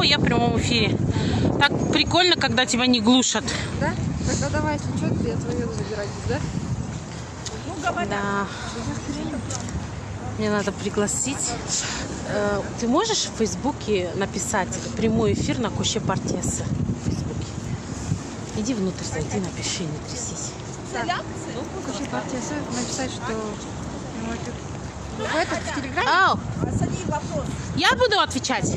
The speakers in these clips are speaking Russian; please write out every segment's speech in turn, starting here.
О, я в прямом эфире. Так прикольно, когда тебя не глушат. Да? Тогда давай, если что, я твою забирать, да? Да. Мне надо пригласить. Ты можешь в Фейсбуке написать прямой эфир на Коще партии АС? В Фейсбуке. Иди внутрь, зайди, напиши, не трясись. Коще партии АС написать, что... в Телеграме? Ау! Я буду отвечать.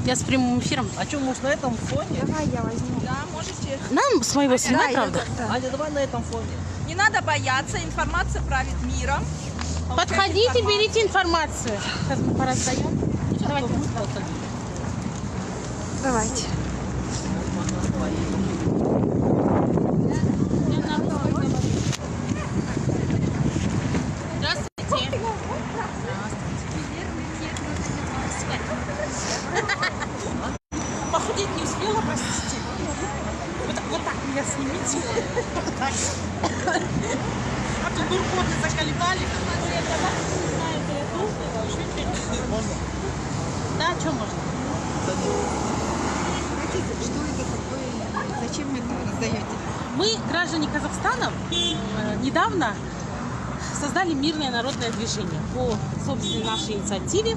Я с прямым эфиром. А что, может, на этом фоне? Давай я возьму. Да, можете. Нам с моего снимать, правда? Аня, давай на этом фоне. Не надо бояться, информация правит миром. Подходите, берите информацию. Сейчас мы пораздаем. Давайте. Давайте. Здравствуйте. Похудеть не успела, простите. Вот так меня снимите. А то дуркоты заколебали. Можно? Да, что можно? Что это такое? Зачем это раздаете? Мы, граждане Казахстана, недавно создали мирное народное движение по собственной нашей инициативе.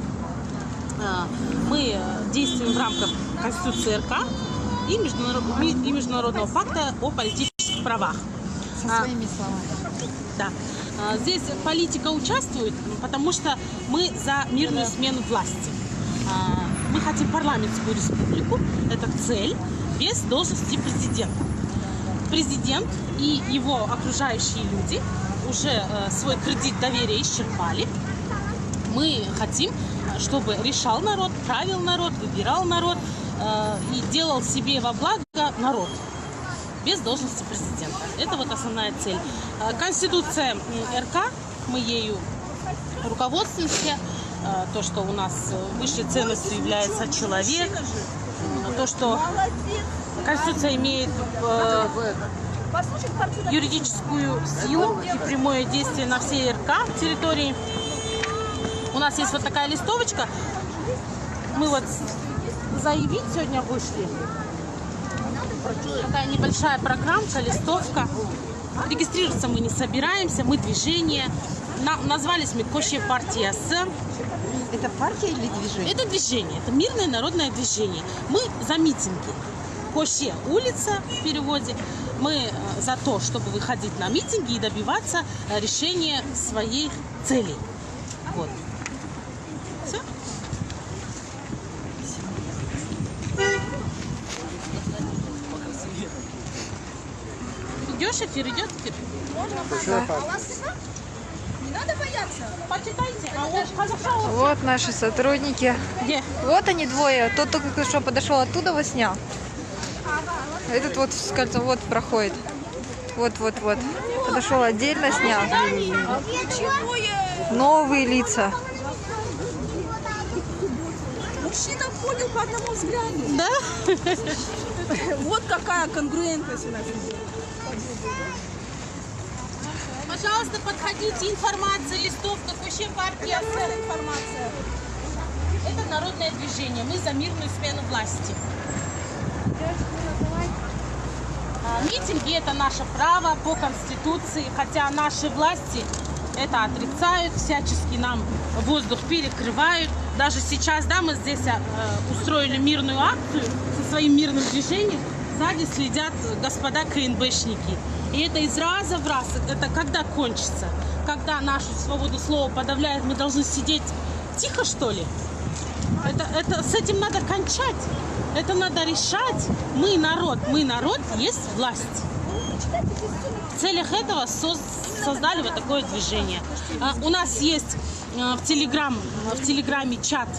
Мы действуем в рамках Конституции РК и Международного пакта о политических правах. Со своими словами. Да. Здесь политика участвует, потому что мы за мирную смену власти. Мы хотим парламентскую республику, это цель, без должности президента. Президент и его окружающие люди уже свой кредит доверия исчерпали. Мы хотим, чтобы решал народ, правил народ, выбирал народ и делал себе во благо народ без должности президента. Это вот основная цель. Конституция РК, мы ею руководствуемся. То, что у нас высшей ценностью является человек, то, что Конституция имеет юридическую силу и прямое действие на всей РК территории. У нас есть вот такая листовочка. Мы вот заявить сегодня вышли. Такая небольшая программка, листовка. Регистрироваться мы не собираемся, мы движение. Назвались мы Коще партии АС. Это партия или движение? Это движение, это мирное народное движение. Мы за митинги. Коще улица в переводе. Мы за то, чтобы выходить на митинги и добиваться решения своих целей. Вот. Все? Идешь эфир, идет эфир? Можно пожалуйста. А у вас сына? Не надо бояться. Почитайте. А он хорошо. Вот наши сотрудники. Где? Вот они двое. Тот только что подошел оттуда, вот снял. Этот вот с кольцом вот проходит. Вот. Подошел отдельно, снял. Новые лица. Мужчина понял по одному взгляду. Да? Вот какая конгруентность у нас. Пожалуйста, подходите. Информация, листовка, Коще партии АС. Информация. Это народное движение. Мы за мирную смену власти. Митинги – это наше право по Конституции, хотя наши власти это отрицают, всячески нам воздух перекрывают. Даже сейчас, да, мы здесь устроили мирную акцию со своим мирным движением. Сзади следят господа КНБшники. И это из раза в раз. Это когда кончится? Когда нашу свободу слова подавляют, мы должны сидеть тихо, что ли? Это с этим надо кончать. Это надо решать. Мы народ, есть власть. В целях этого создали вот такое движение. У нас есть в Телеграме чат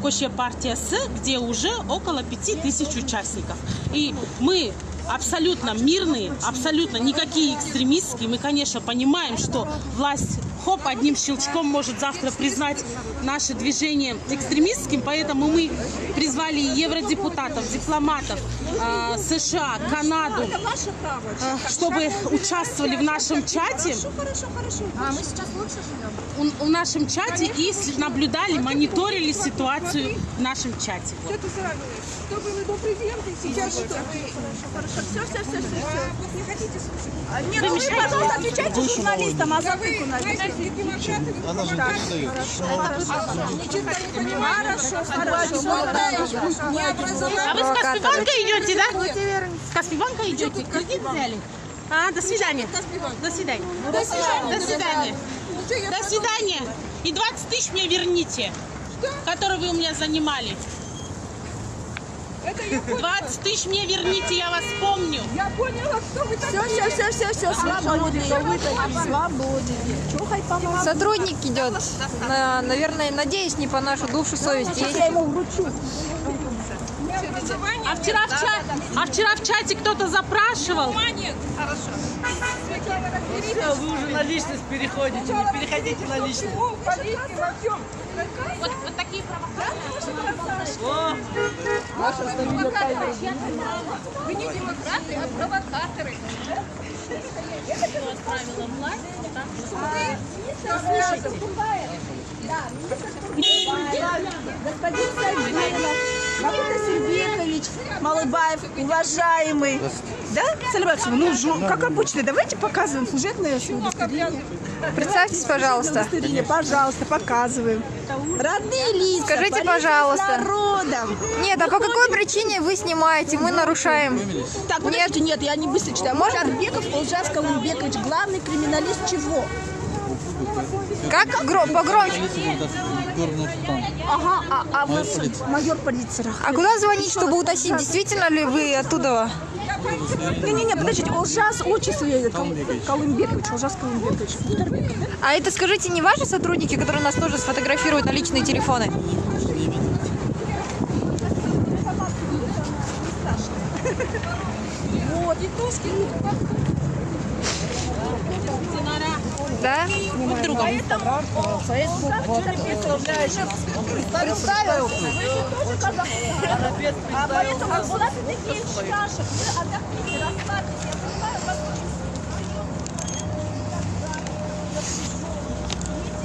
Коще партии АС, где уже около 5000 участников. И мы абсолютно мирные, абсолютно никакие экстремистские. Мы, конечно, понимаем, что власть, хоп, одним щелчком может завтра признать наше движение экстремистским, поэтому мы призвали евродепутатов, дипломатов, США, Канаду, чтобы участвовали в нашем чате. Хорошо. А мы сейчас лучше живем? В нашем чате и наблюдали, мониторили ситуацию в нашем чате. Вот. Что было до президента, сейчас что? Хорошо. Все. Не хотите слушать? Нет, вы, пожалуйста, отвечайте журналистам, а затыку напишите. Она же не передает. А вы с Каспибанка идете, да? С Каспибанка идете? Кредит взяли? До свидания. До свидания. До свидания. До свидания. И 20 тысяч мне верните, которые вы у меня занимали. 20 тысяч мне верните, я вас помню. Я поняла, что вы так... Все, свободны. Чухай, помогай. Сотрудник идет. Наверное, надеюсь, не по нашу душу совесть. Я ему вручу. А вчера в чате кто-то запрашивал. Все, вы уже на личность переходите, не переходите на личность. Вот такие провокаторы. О, Вы не демократы, а провокаторы. Господин Сальбинов, Никита Сергеевич Малыбаев, уважаемый. Да, Сальбинов, ну, как обычно, давайте показываем служебное удостоверение. Представьтесь, пожалуйста. Удостоверение, пожалуйста, показываем. Родные лица, Скажите, политика пожалуйста. с народом. Нет, а по какой причине вы снимаете? Мы нарушаем. Так, подождите, нет, я не быстро читаю. Можно? Арбеков Олжас Калымбекович, главный криминалист чего? Как погромче? Ага, а вы майор полиции. А куда звонить, чтобы уточнить, действительно ли вы оттуда? Не, подождите, Олжас отчество Калымбекович, Олжас Калымбекович. А это, скажите, не ваши сотрудники, которые нас тоже сфотографируют на личные телефоны? Вот, и тушки. Да? Друг друга. Представил. А поэтому у нас такие чаши. Вы отдохните, расслабьтесь. Я понимаю, вас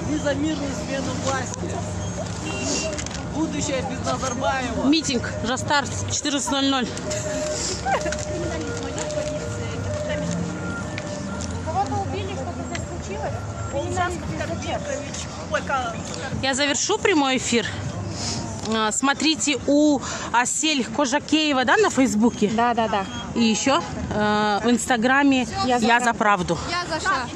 вы за мирную смену власти. Будущее без Назарбаева. Митинг, Жастар, 14:00. Кого-то убили, что-то здесь случилось? Я завершу прямой эфир. Смотрите у Асель Кожакеева, да, на Фейсбуке? Да. И еще в Инстаграме «Я за правду». Я зашла.